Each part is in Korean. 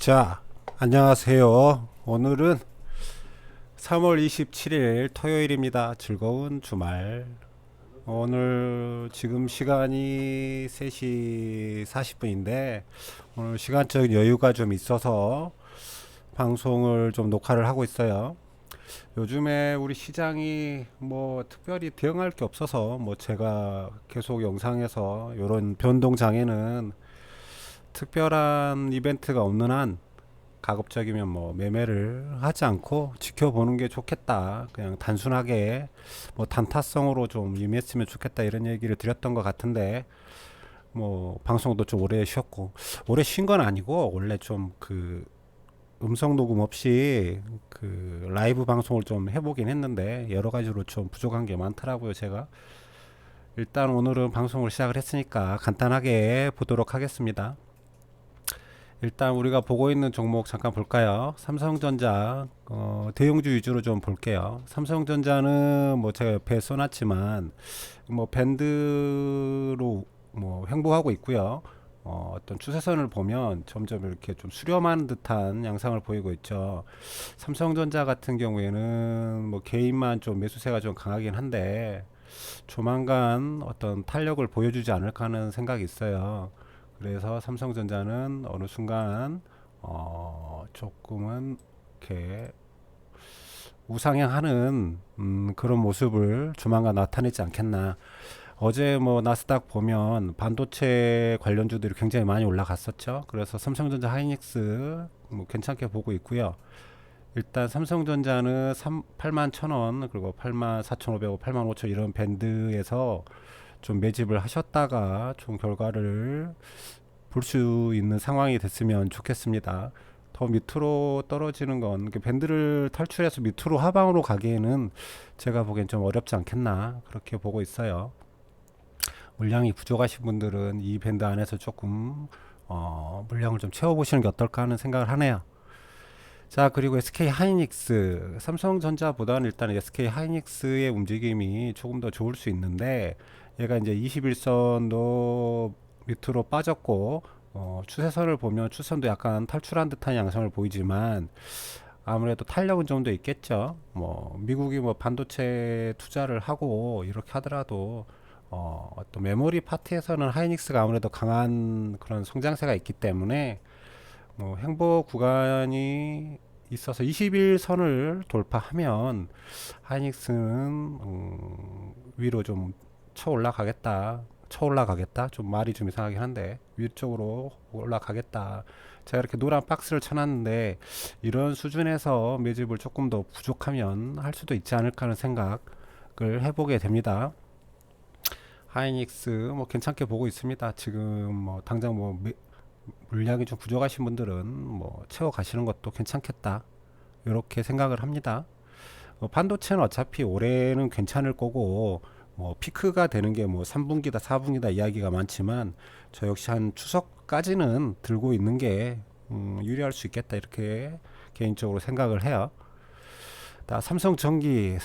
자, 안녕하세요. 오늘은 3월 27일 토요일입니다. 즐거운 주말. 오늘 지금 시간이 3시 40분인데 오늘 시간적 여유가 좀 있어서 방송을 좀 녹화를 하고 있어요. 요즘에 우리 시장이 뭐 특별히 대응할 게 없어서 뭐 제가 계속 영상에서 이런 변동장에는 특별한 이벤트가 없는 한 가급적이면 뭐 매매를 하지 않고 지켜보는 게 좋겠다. 그냥 단순하게 뭐 단타성으로 좀 임했으면 좋겠다 이런 얘기를 드렸던 것 같은데 뭐 방송도 좀 오래 쉬었고 오래 쉰 건 아니고 원래 좀 그 음성 녹음 없이 그 라이브 방송을 좀 해보긴 했는데 여러 가지로 좀 부족한 게 많더라고요. 제가 일단 오늘은 방송을 시작을 했으니까 간단하게 보도록 하겠습니다. 일단 우리가 보고 있는 종목 잠깐 볼까요? 삼성전자 대형주 위주로 좀 볼게요. 삼성전자는 뭐 제가 옆에 써놨지만 뭐 밴드로 뭐 횡보하고 있고요. 어떤 추세선을 보면 점점 이렇게 좀 수렴하는 듯한 양상을 보이고 있죠. 삼성전자 같은 경우에는 뭐 개인만 좀 매수세가 좀 강하긴 한데 조만간 어떤 탄력을 보여주지 않을까 하는 생각이 있어요. 그래서 삼성전자는 어느 순간 조금은 이렇게 우상향하는 그런 모습을 조만간 나타내지 않겠나. 어제 뭐 나스닥 보면 반도체 관련주들이 굉장히 많이 올라갔었죠. 그래서 삼성전자 하이닉스 뭐 괜찮게 보고 있고요. 일단 삼성전자는 8만 1,000원 그리고 8만 4,500원, 8만 5천 이런 밴드에서 좀 매집을 하셨다가 좀 결과를 볼 수 있는 상황이 됐으면 좋겠습니다. 더 밑으로 떨어지는 건 밴드를 탈출해서 밑으로 하방으로 가기에는 제가 보기엔 좀 어렵지 않겠나 그렇게 보고 있어요. 물량이 부족하신 분들은 이 밴드 안에서 조금 물량을 좀 채워보시는 게 어떨까 하는 생각을 하네요. 자, 그리고 SK 하이닉스, 삼성전자보다는 일단 SK 하이닉스의 움직임이 조금 더 좋을 수 있는데, 얘가 이제 21선도 밑으로 빠졌고, 추세선을 보면 추세선도 약간 탈출한 듯한 양상을 보이지만, 아무래도 탄력은 좀 더 있겠죠. 뭐, 미국이 뭐 반도체 투자를 하고, 이렇게 하더라도, 또 메모리 파트에서는 하이닉스가 아무래도 강한 그런 성장세가 있기 때문에, 뭐 행보 구간이 있어서 21선을 돌파하면 하이닉스는 위로 좀 쳐 올라가겠다 좀 말이 좀 이상하긴 한데 위쪽으로 올라가겠다. 제가 이렇게 노란 박스를 쳐놨는데 이런 수준에서 매집을 조금 더 부족하면 할 수도 있지 않을까 하는 생각을 해보게 됩니다. 하이닉스 뭐 괜찮게 보고 있습니다. 지금 뭐 당장 뭐 물량이 좀 부족하신 분들은 뭐 채워 가시는 것도 괜찮겠다 이렇게 생각을 합니다. 반도체는 어차피 올해는 괜찮을 거고 뭐 피크가 되는 게 뭐 3분기다 4분기다 이야기가 많지만 저 역시 한 추석까지는 들고 있는 게 유리할 수 있겠다 이렇게 개인적으로 생각을 해요. 삼성전기는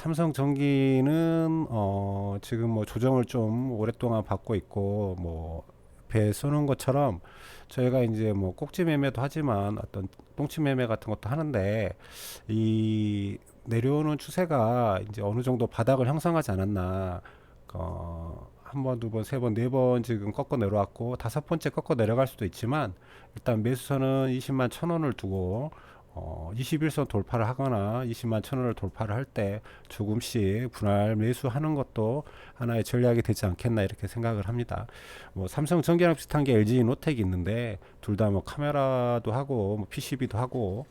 지금 뭐 조정을 좀 오랫동안 받고 있고 뭐 배 쏘는 것처럼 저희가 이제 뭐 꼭지 매매도 하지만 어떤 똥치 매매 같은 것도 하는데 이 내려오는 추세가 이제 어느 정도 바닥을 형성하지 않았나. 한 번, 두 번, 세 번, 네 번 지금 꺾어 내려왔고 다섯 번째 꺾어 내려갈 수도 있지만 일단 매수선은 20만 1,000원을 두고 21선 돌파를 하거나 20만 1,000원을 돌파를 할 때 조금씩 분할 매수하는 것도 하나의 전략이 되지 않겠나 이렇게 생각을 합니다. 뭐 삼성전기랑 비슷한 게 LG 노텍이 있는데 둘 다 뭐 카메라도 하고 뭐 PCB도 하고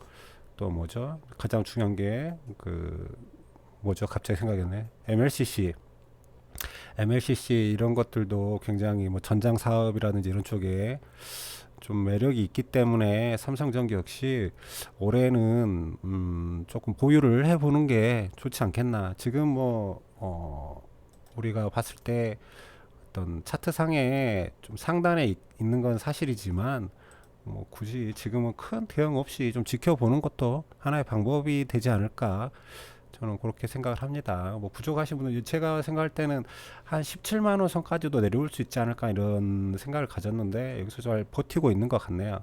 또 뭐죠? 가장 중요한 게 그 뭐죠? 갑자기 생각이 안 나네. MLCC 이런 것들도 굉장히 뭐 전장 사업이라든지 이런 쪽에 좀 매력이 있기 때문에 삼성전기 역시 올해는 조금 보유를 해보는 게 좋지 않겠나. 지금 뭐 우리가 봤을 때 어떤 차트상에 좀 상단에 있는 건 사실이지만 뭐 굳이 지금은 큰 대응 없이 좀 지켜보는 것도 하나의 방법이 되지 않을까 저는 그렇게 생각을 합니다. 뭐 부족하신 분은 제가 생각할 때는 한 17만 원 선까지도 내려올 수 있지 않을까 이런 생각을 가졌는데 여기서 잘 버티고 있는 것 같네요.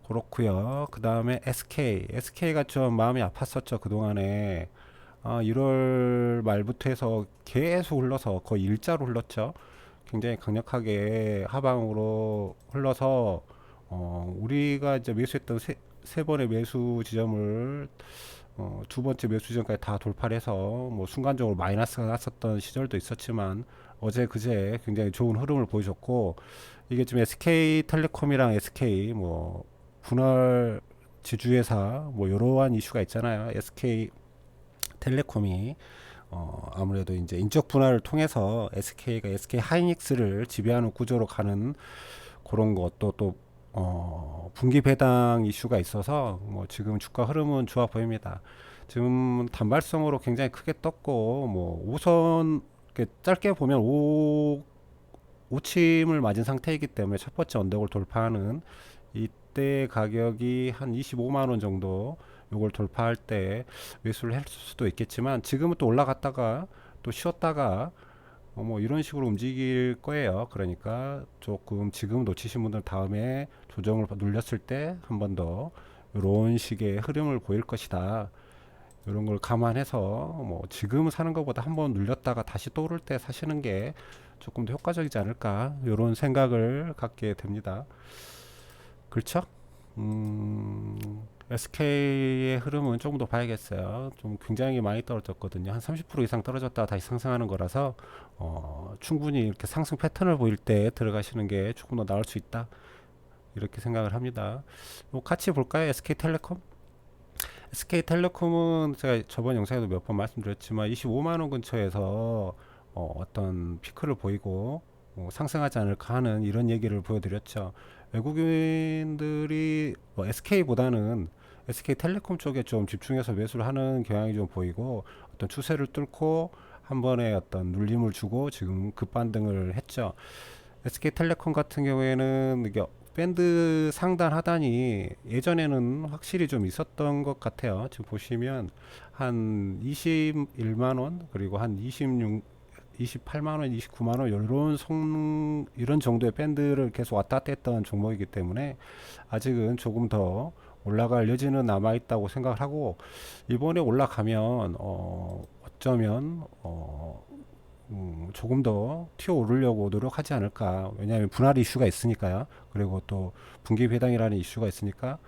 그렇고요. 그 다음에 SK가 좀 마음이 아팠었죠. 그동안에 1월 말부터 해서 계속 흘러서 거의 일자로 흘렀죠. 굉장히 강력하게 하방으로 흘러서 우리가 이제 매수했던 세 번의 매수 지점을 두 번째 매수 지점까지 다 돌파를 해서 뭐 순간적으로 마이너스가 났었던 시절도 있었지만 어제 그제 굉장히 좋은 흐름을 보여줬고, 이게 지금 SK텔레콤이랑 SK 뭐 분할 지주회사 뭐 이러한 이슈가 있잖아요. SK텔레콤이 아무래도 이제 인적 분할을 통해서 SK가 SK 하이닉스를 지배하는 구조로 가는 그런 것도 또 분기 배당 이슈가 있어서 뭐 지금 주가 흐름은 좋아 보입니다. 지금 단발성으로 굉장히 크게 떴고, 뭐 우선 이렇게 짧게 보면 오침을 맞은 상태이기 때문에 첫 번째 언덕을 돌파하는 이때 가격이 한 25만 원 정도, 요걸 돌파할 때 매수를 했을 수도 있겠지만 지금은 또 올라갔다가 또 쉬었다가 뭐 이런 식으로 움직일 거예요. 그러니까 조금 지금 놓치신 분들 다음에 조정을 눌렸을 때 한 번 더 이런 식의 흐름을 보일 것이다. 이런 걸 감안해서 뭐 지금 사는 것보다 한 번 눌렸다가 다시 또 오를 때 사시는 게 조금 더 효과적이지 않을까, 이런 생각을 갖게 됩니다. 그렇죠? SK의 흐름은 조금 더 봐야겠어요. 좀 굉장히 많이 떨어졌거든요. 한 30% 이상 떨어졌다가 다시 상승하는 거라서 충분히 이렇게 상승 패턴을 보일 때 들어가시는 게 조금 더 나을 수 있다, 이렇게 생각을 합니다. 같이 볼까요? SK텔레콤은 제가 저번 영상에도 몇 번 말씀드렸지만 25만 원 근처에서 어떤 피크를 보이고 상승하지 않을까 하는 이런 얘기를 보여드렸죠. 외국인들이 뭐 SK보다는 SK텔레콤 쪽에 좀 집중해서 매수를 하는 경향이 좀 보이고, 어떤 추세를 뚫고 한 번에 어떤 눌림을 주고 지금 급반등을 했죠. SK텔레콤 같은 경우에는 이게 밴드 상단 하단이 예전에는 확실히 좀 있었던 것 같아요. 지금 보시면 한 21만 원, 그리고 한 28만 원, 29만 원 이런 정도의 밴드를 계속 왔다 갔다 했던 종목이기 때문에 아직은 조금 더 올라갈 여지는 남아 있다고 생각을 하고, 이번에 올라가면 어쩌면 조금 더 튀어 오르려고 노력하지 않을까. 왜냐하면 분할 이슈가 있으니까요. 그리고 또 분기 배당이라는 이슈가 있으니까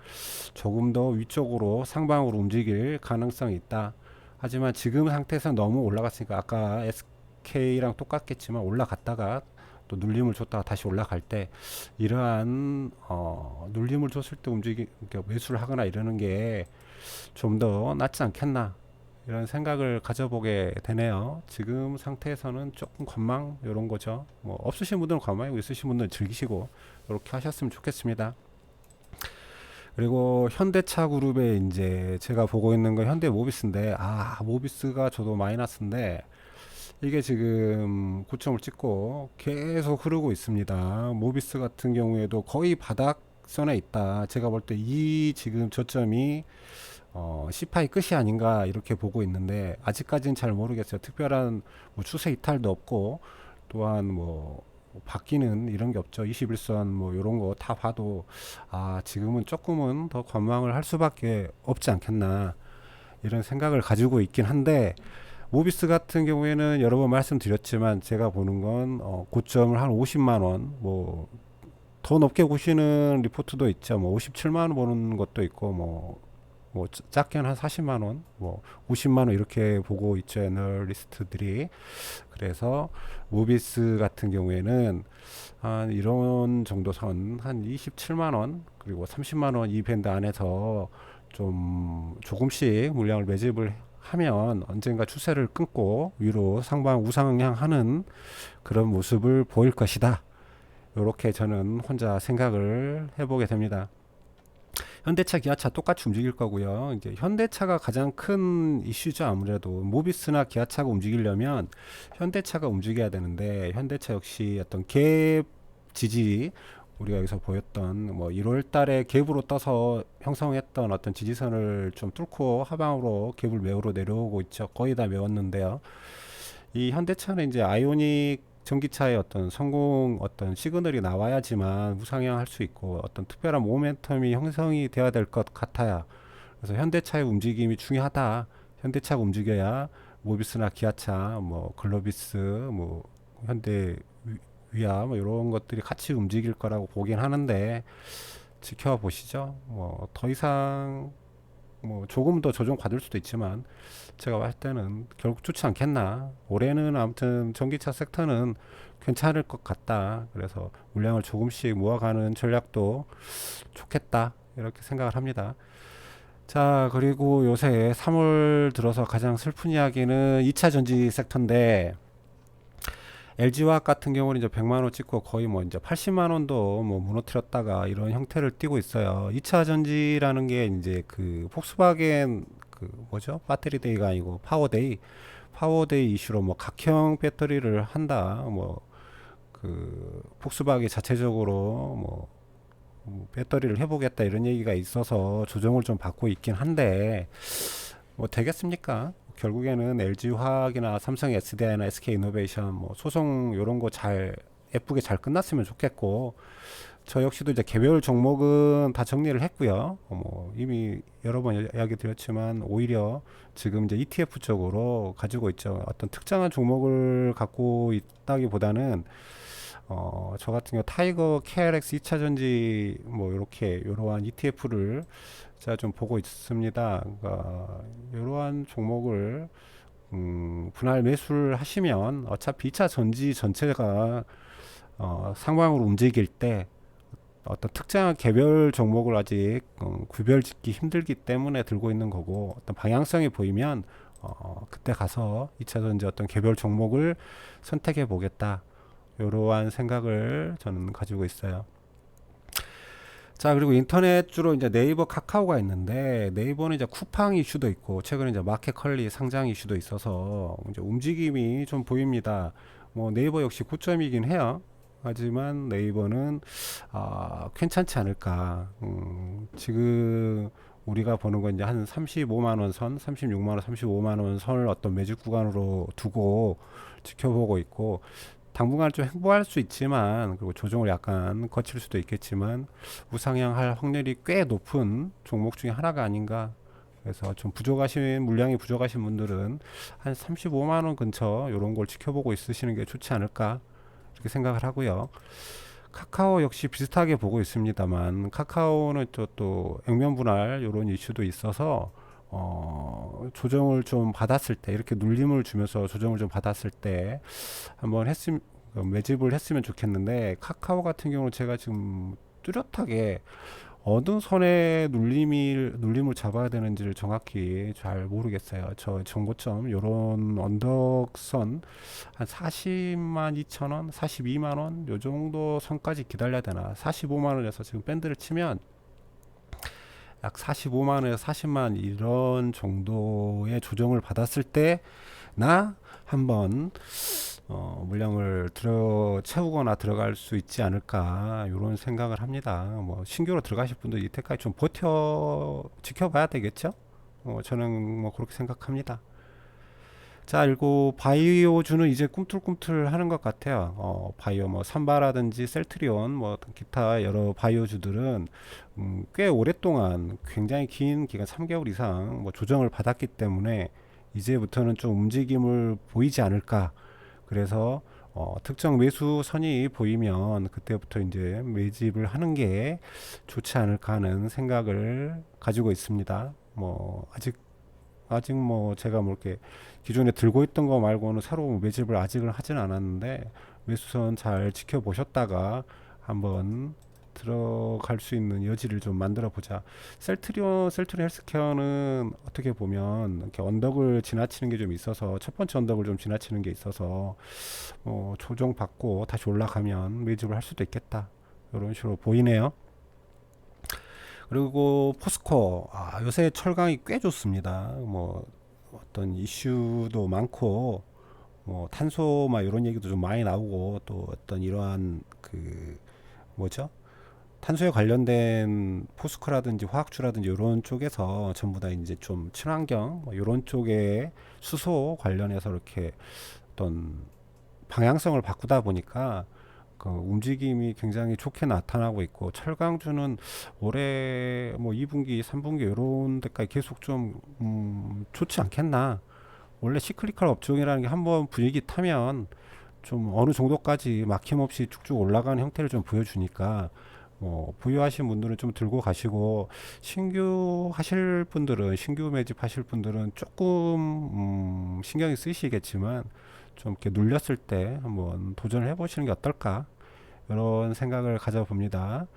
조금 더 위쪽으로 상방으로 움직일 가능성이 있다. 하지만 지금 상태에서 너무 올라갔으니까 아까 SK랑 똑같겠지만 올라갔다가 또 눌림을 줬다가 다시 올라갈 때 이러한 눌림을 줬을 때 그러니까 매수를 하거나 이러는 게 좀 더 낫지 않겠나, 이런 생각을 가져보게 되네요. 지금 상태에서는 조금 관망 이런 거죠. 뭐 없으신 분들은 관망이고 있으신 분들은 즐기시고 이렇게 하셨으면 좋겠습니다. 그리고 현대차 그룹에 이제 제가 보고 있는 건 현대모비스인데, 모비스가 저도 마이너스인데 이게 지금 고점을 찍고 계속 흐르고 있습니다. 모비스 같은 경우에도 거의 바닥선에 있다. 제가 볼 때 이 지금 저점이 시파이 끝이 아닌가 이렇게 보고 있는데, 아직까지는 잘 모르겠어요. 특별한 뭐 추세 이탈도 없고, 또한 뭐 바뀌는 이런 게 없죠. 21선 뭐 이런 거 다 봐도 지금은 조금은 더 관망을 할 수밖에 없지 않겠나, 이런 생각을 가지고 있긴 한데, 모비스 같은 경우에는 여러 번 말씀드렸지만 제가 보는 건 고점을 한 50만 원, 뭐 더 높게 보시는 리포트도 있죠. 뭐 57만 원 보는 것도 있고, 뭐 작게는 한 40만 원, 뭐 50만 원 이렇게 보고 있죠, 애널리스트들이. 그래서 모비스 같은 경우에는 한 이런 정도 선 한 27만 원, 그리고 30만 원 이 밴드 안에서 좀 조금씩 물량을 매집을 하면 언젠가 추세를 끊고 위로 상방 우상향하는 그런 모습을 보일 것이다. 이렇게 저는 혼자 생각을 해보게 됩니다. 현대차, 기아차 똑같이 움직일 거고요. 이제 현대차가 가장 큰 이슈죠. 아무래도 모비스나 기아차가 움직이려면 현대차가 움직여야 되는데, 현대차 역시 어떤 갭 지지, 우리가 여기서 보였던 뭐 1월 달에 갭으로 떠서 형성했던 어떤 지지선을 좀 뚫고 하방으로 갭을 메우러 내려오고 있죠. 거의 다 메웠는데요. 이 현대차는 이제 아이오닉 전기차의 어떤 성공 어떤 시그널이 나와야지만 우상향할 수 있고 어떤 특별한 모멘텀이 형성이 되어야 될 것 같아요. 그래서 현대차의 움직임이 중요하다. 현대차가 움직여야 모비스나 기아차, 뭐 글로비스, 뭐 현대 위아 뭐 이런 것들이 같이 움직일 거라고 보긴 하는데 지켜보시죠. 뭐 더 이상 뭐 조금 더 조정 받을 수도 있지만 제가 봤을 때는 결국 좋지 않겠나. 올해는 아무튼 전기차 섹터는 괜찮을 것 같다. 그래서 물량을 조금씩 모아가는 전략도 좋겠다. 이렇게 생각을 합니다. 자, 그리고 요새 3월 들어서 가장 슬픈 이야기는 2차 전지 섹터인데 LG화학 같은 경우는 이제 100만 원 찍고 거의 뭐 이제 80만 원도 뭐 무너뜨렸다가 이런 형태를 띠고 있어요. 2차 전지라는 게 이제 그 폭스바겐 그 뭐죠? 배터리데이가 아니고 파워데이 이슈로 뭐 각형 배터리를 한다. 뭐 그 폭스바겐 자체적으로 뭐 배터리를 해보겠다 이런 얘기가 있어서 조정을 좀 받고 있긴 한데 뭐 되겠습니까? 결국에는 LG화학이나 삼성 SDI나 SK이노베이션 뭐 소송 요런 거 잘 예쁘게 잘 끝났으면 좋겠고 저 역시도 이제 개별 종목은 다 정리를 했고요. 뭐 이미 여러 번 이야기 드렸지만 오히려 지금 이제 ETF 쪽으로 가지고 있죠. 어떤 특정한 종목을 갖고 있다기보다는 저 같은 경우 타이거 KRX 2차 전지 뭐 이렇게 이러한 ETF를 제가 좀 보고 있습니다. 그러니까 이러한 종목을 분할 매수를 하시면 어차피 2차 전지 전체가 상방으로 움직일 때 어떤 특정한 개별 종목을 아직 구별짓기 힘들기 때문에 들고 있는 거고 어떤 방향성이 보이면 그때 가서 2차 전지 어떤 개별 종목을 선택해 보겠다. 이러한 생각을 저는 가지고 있어요. 자, 그리고 인터넷 주로 이제 네이버 카카오가 있는데 네이버는 이제 쿠팡 이슈도 있고 최근에 이제 마켓컬리 상장 이슈도 있어서 이제 움직임이 좀 보입니다. 뭐 네이버 역시 고점이긴 해요. 하지만 네이버는 괜찮지 않을까. 지금 우리가 보는 건 이제 한 35만 원 선, 36만 원, 35만 원 선을 어떤 매직 구간으로 두고 지켜보고 있고 당분간 좀 횡보할 수 있지만 그리고 조정을 약간 거칠 수도 있겠지만 우상향할 확률이 꽤 높은 종목 중에 하나가 아닌가. 그래서 좀 부족하신 물량이 부족하신 분들은 한 35만 원 근처 이런 걸 지켜보고 있으시는 게 좋지 않을까 이렇게 생각을 하고요. 카카오 역시 비슷하게 보고 있습니다만 카카오는 또 액면 분할 이런 이슈도 있어서 조정을 좀 받았을 때 이렇게 눌림을 주면서 조정을 좀 받았을 때 한번 매집을 했으면 좋겠는데 카카오 같은 경우는 제가 지금 뚜렷하게 어느 선에 눌림을 잡아야 되는지를 정확히 잘 모르겠어요. 저 정고점 요런 언덕선 한 40만 2천 원, 42만 원 요 정도 선까지 기다려야 되나? 45만 원에서 지금 밴드를 치면 약 45만 원에서 40만 이런 정도의 조정을 받았을 때 나 한번 물량을 채우거나 들어갈 수 있지 않을까 이런 생각을 합니다. 뭐 신규로 들어가실 분들 이때까지 좀 지켜봐야 되겠죠. 저는 뭐 그렇게 생각합니다. 자, 그리고 바이오주는 이제 꿈틀꿈틀 하는 것 같아요. 바이오 뭐 삼바라든지 셀트리온 뭐 기타 여러 바이오주들은 꽤 오랫동안 굉장히 긴 기간 3개월 이상 뭐 조정을 받았기 때문에 이제부터는 좀 움직임을 보이지 않을까. 그래서 특정 매수선이 보이면 그때부터 이제 매집을 하는 게 좋지 않을까 하는 생각을 가지고 있습니다. 뭐 아직 뭐 제가 뭐 이렇게 기존에 들고 있던 거 말고는 새로운 매집을 아직은 하진 않았는데 매수선 잘 지켜보셨다가 한번 들어갈 수 있는 여지를 좀 만들어 보자. 셀트리온 헬스케어는 어떻게 보면 이렇게 언덕을 지나치는 게 좀 있어서 첫 번째 언덕을 좀 지나치는 게 있어서 조정 받고 다시 올라가면 매집을 할 수도 있겠다. 이런 식으로 보이네요. 그리고 포스코 요새 철강이 꽤 좋습니다. 뭐 어떤 이슈도 많고 뭐 탄소 막 이런 얘기도 좀 많이 나오고 또 어떤 이러한 그 뭐죠? 탄소에 관련된 포스코라든지 화학주라든지 이런 쪽에서 전부 다 이제 좀 친환경 뭐 이런 쪽에 수소 관련해서 이렇게 어떤 방향성을 바꾸다 보니까 그 움직임이 굉장히 좋게 나타나고 있고, 철강주는 올해 뭐 2분기, 3분기 이런 데까지 계속 좀 좋지 않겠나. 원래 시클리컬 업종이라는 게 한번 분위기 타면 좀 어느 정도까지 막힘없이 쭉쭉 올라가는 형태를 좀 보여주니까, 뭐 보유하신 분들은 좀 들고 가시고, 신규 하실 분들은, 신규 매집하실 분들은 조금 신경이 쓰시겠지만 좀 이렇게 눌렸을 때 한번 도전을 해보시는 게 어떨까, 이런 생각을 가져봅니다.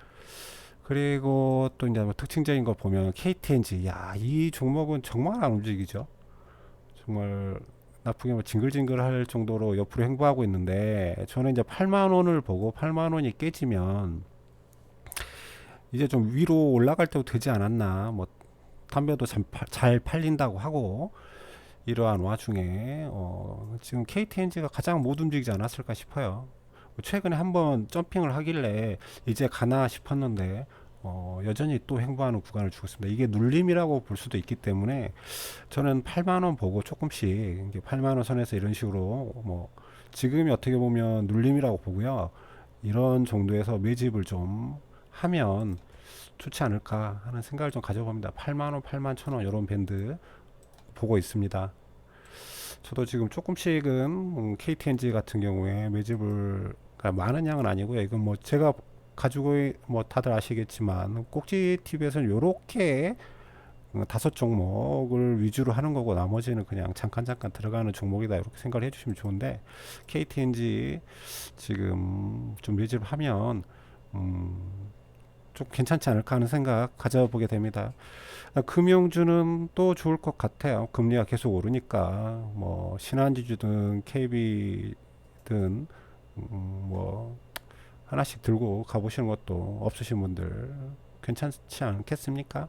그리고 또 이제 뭐 특징적인 거 보면 KTNG, 야, 이 종목은 정말 안 움직이죠. 정말 나쁘게 뭐 징글징글 할 정도로 옆으로 횡보하고 있는데, 저는 이제 8만 원을 보고 8만 원이 깨지면 이제 좀 위로 올라갈 때도 되지 않았나. 뭐 담배도 잘 팔린다고 하고, 이러한 와중에 지금 KTNG가 가장 못 움직이지 않았을까 싶어요. 최근에 한번 점핑을 하길래 이제 가나 싶었는데 여전히 또 횡보하는 구간을 주고 있습니다. 이게 눌림이라고 볼 수도 있기 때문에 저는 8만원 보고 조금씩 이제 8만원 선에서 이런 식으로, 뭐 지금이 어떻게 보면 눌림이라고 보고요, 이런 정도에서 매집을 좀 하면 좋지 않을까 하는 생각을 좀 가져봅니다. 8만원, 8만 1천원 이런 밴드 보고 있습니다. 저도 지금 조금씩은 KTNG 같은 경우에 매집을, 그러니까 많은 양은 아니고요. 이건 뭐 제가 가지고 뭐 다들 아시겠지만 꼭지 TV에서는 요렇게 다섯 종목을 위주로 하는 거고, 나머지는 그냥 잠깐 들어가는 종목이다, 이렇게 생각을 해주시면 좋은데, KTNG 지금 좀 매집하면 좀 괜찮지 않을까 하는 생각 가져보게 됩니다. 금융주는 또 좋을 것 같아요. 금리가 계속 오르니까 뭐 신한지주든 KB든 뭐 하나씩 들고 가보시는 것도, 없으신 분들 괜찮지 않겠습니까?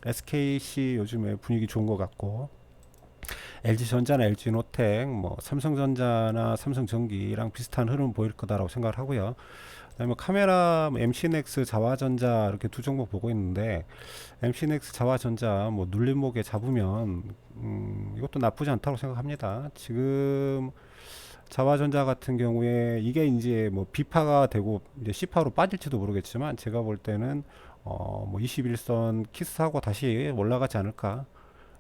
SKC 요즘에 분위기 좋은 것 같고, LG전자나 LG노텍, 뭐 삼성전자나 삼성전기랑 비슷한 흐름 보일 거다라고 생각을 하고요. 그다음에 카메라, MC넥스, 자화전자 이렇게 두 종목 보고 있는데, MC넥스, 자화전자 뭐 눌림목에 잡으면 이것도 나쁘지 않다고 생각합니다. 지금 자화전자 같은 경우에 이게 이제 뭐 B파가 되고 이제 C파로 빠질지도 모르겠지만, 제가 볼 때는 뭐 21선 키스하고 다시 올라가지 않을까,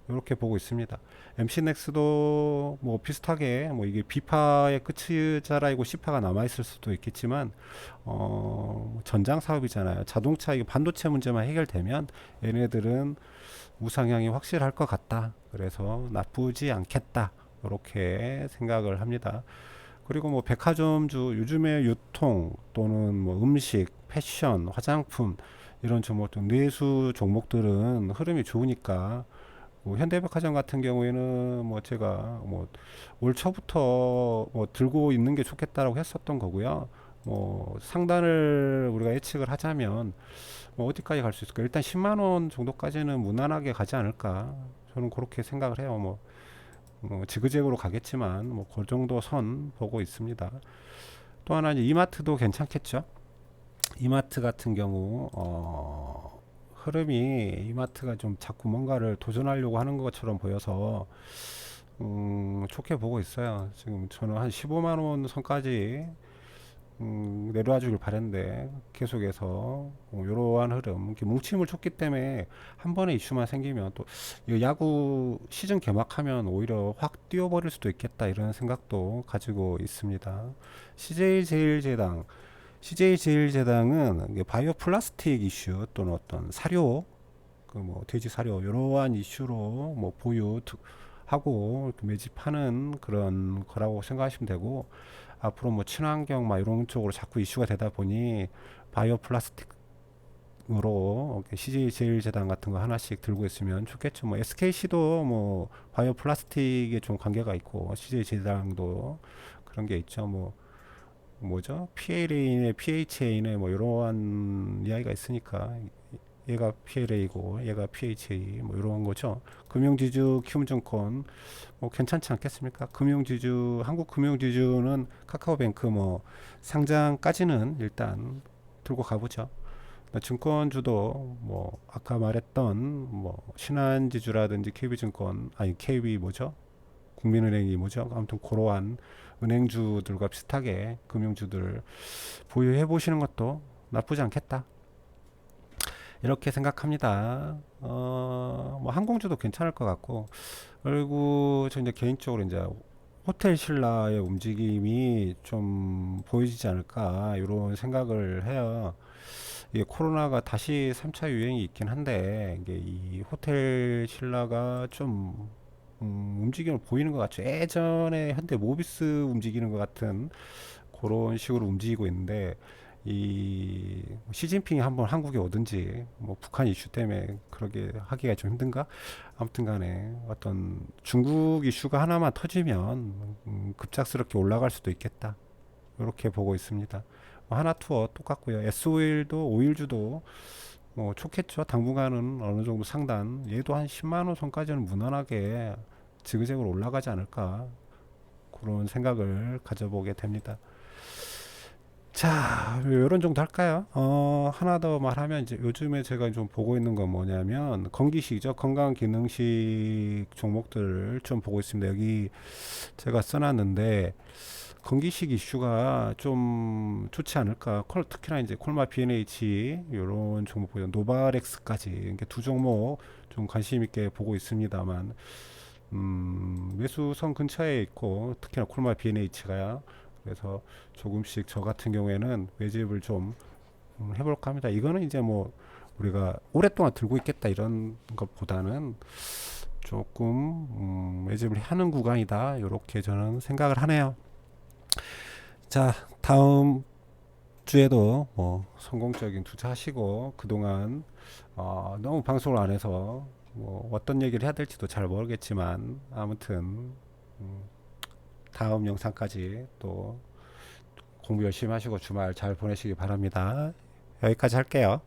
이렇게 보고 있습니다. MC넥스도 뭐 비슷하게, 뭐 이게 B파의 끝이자라이고 C파가 남아 있을 수도 있겠지만 전장 사업이잖아요. 자동차 이게 반도체 문제만 해결되면 얘네들은 우상향이 확실할 것 같다. 그래서 나쁘지 않겠다, 이렇게 생각을 합니다. 그리고 뭐 백화점주, 요즘에 유통 또는 뭐 음식, 패션, 화장품 이런 종목들, 내수 종목들은 흐름이 좋으니까, 뭐 현대백화점 같은 경우에는 뭐 제가 뭐 올 초부터 뭐 들고 있는 게 좋겠다라고 했었던 거고요. 뭐 상단을 우리가 예측을 하자면 뭐 어디까지 갈 수 있을까? 일단 10만 원 정도까지는 무난하게 가지 않을까? 저는 그렇게 생각을 해요. 뭐 지그재그로 가겠지만 뭐 그 정도 선 보고 있습니다. 또 하나 이제 이마트도 괜찮겠죠? 이마트 같은 경우 흐름이, 이마트가 좀 자꾸 뭔가를 도전하려고 하는 것처럼 보여서 좋게 보고 있어요. 지금 저는 한 15만 원 선까지 내려와 주길 바랬는데, 계속해서 이러한 흐름, 이렇게 뭉침을 줬기 때문에 한 번에 이슈만 생기면 또 이거 야구 시즌 개막하면 오히려 확 뛰어버릴 수도 있겠다, 이런 생각도 가지고 있습니다. CJ제일제당, CJ제일제당은 바이오 플라스틱 이슈 또는 어떤 사료, 그 뭐 돼지 사료 이러한 이슈로 뭐 보유하고 매집하는 그런 거라고 생각하시면 되고, 앞으로 뭐 친환경 막 이런 쪽으로 자꾸 이슈가 되다 보니 바이오 플라스틱으로 CJ제일제당 같은 거 하나씩 들고 있으면 좋겠죠. 뭐 SKC도 뭐 바이오 플라스틱에 좀 관계가 있고, CJ제일제당도 그런 게 있죠. 뭐 뭐죠? PLA네, PHA네, 뭐 이러한 이야기가 있으니까, 얘가 PLA고 얘가 PHA 뭐 이런 거죠. 금융지주 키움증권 뭐 괜찮지 않겠습니까? 금융지주, 한국금융지주는 카카오뱅크 뭐 상장까지는 일단 들고 가보죠. 증권주도 뭐 아까 말했던 뭐 신한지주라든지 KB증권, 아니 KB 뭐죠? 국민은행이 뭐죠? 아무튼 그러한 은행주들과 비슷하게 금융주들 보유해 보시는 것도 나쁘지 않겠다. 이렇게 생각합니다. 뭐 항공주도 괜찮을 것 같고, 그리고 저 이제 개인적으로 이제 호텔 신라의 움직임이 좀 보여지지 않을까 이런 생각을 해요. 이게 코로나가 다시 3차 유행이 있긴 한데 이게 이 호텔 신라가 좀 움직임을 보이는 것 같죠. 예전에 현대 모비스 움직이는 것 같은 그런 식으로 움직이고 있는데 이 시진핑이 한번 한국에 오든지 뭐 북한 이슈 때문에 그러게 하기가 좀 힘든가? 아무튼 간에 어떤 중국 이슈가 하나만 터지면 급작스럽게 올라갈 수도 있겠다. 이렇게 보고 있습니다. 뭐 하나투어 똑같고요. S 오일도 오일주도 뭐 좋겠죠. 당분간은 어느 정도 상단 얘도 한 10만 원 선까지는 무난하게 지그재그로 올라가지 않을까 그런 생각을 가져보게 됩니다. 자, 요런 정도 할까요? 하나 더 말하면 이제 요즘에 제가 좀 보고 있는 건 뭐냐면 건기식이죠. 건강기능식 종목들을 좀 보고 있습니다. 여기 제가 써놨는데 건기식 이슈가 좀 좋지 않을까. 특히나 이제 콜마 BNH 요런 종목 보여 노바렉스까지 이렇게 두 종목 좀 관심 있게 보고 있습니다만 매수선 근처에 있고 특히나 콜마 BNH가요. 그래서 조금씩 저 같은 경우에는 매집을 좀 해볼까 합니다. 이거는 이제 뭐 우리가 오랫동안 들고 있겠다 이런 것보다는 조금 매집을 하는 구간이다 이렇게 저는 생각을 하네요. 자, 다음 주에도 뭐 성공적인 투자하시고 그동안 너무 방송을 안 해서 뭐 어떤 얘기를 해야 될지도 잘 모르겠지만 아무튼 다음 영상까지 또 공부 열심히 하시고 주말 잘 보내시기 바랍니다. 여기까지 할게요.